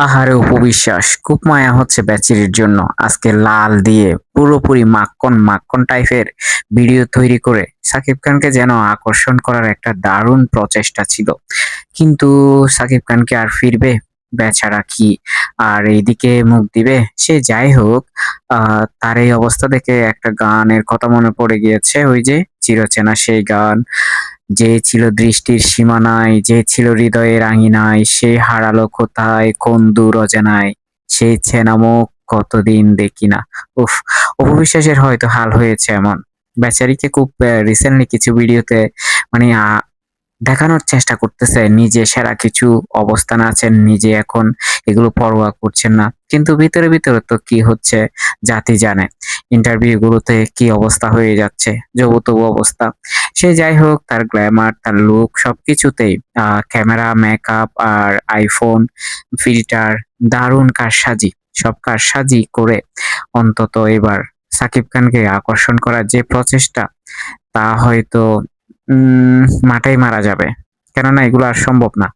আহারে অপবিশ্বাস, খুব মায়া হচ্ছে বেচারির জন্য। আজকে লাল দিয়ে পুরোপুরি মাখন মাখন টাইপের ভিডিও তৈরি করে সাকিব খানকে যেন আকর্ষণ করার একটা দারুণ প্রচেষ্টা ছিল। কিন্তু সাকিব খান কি আর ফিরবে? বেচারা কি আর এইদিকে মুখ দিবে? সে যাই হোক, তার এই অবস্থা দেখে একটা গানের কথা মনে পড়ে গিয়েছে। ওই যে চিরচেনা সেই গান, যে ছিল দৃষ্টির সীমানায়, যে ছিল হৃদয়ের আঙিনায়, সে হারালো কোথায় কোন দূর অজানায়, সে চেনা মুখ কতদিন দেখি না। উফ! অপু বিশ্বাসের হয়তো হাল হয়েছে এমন। বেচারিকে খুব রিসেন্টলি কিছু ভিডিওতে মানে দেখানোর চেষ্টা করতেছে নিজে সেরা কিছু অবস্থানে আছেন, নিজে এখন এগুলো পরোয়া করছেন না। কিন্তু ভিতরে, ভিতরে তো কি হচ্ছে জাতি জানে। ইন্টারভিউ গুলোতে কি অবস্থা হয়ে যাচ্ছে, জবু-তবু অবস্থা। সে যাই হোক, তার গ্ল্যামার, তার লুক সবকিছুতেই ক্যামেরা, মেকআপ আর আইফোন, ফিল্টার, দারুণ কারসাজি। সব কারসাজি করে অন্তত এবার সাকিব খানকে আকর্ষণ করার যে প্রচেষ্টা, তা হয়তো মাঠেই মারা যাবে। কেননা এগুলো আর সম্ভব না।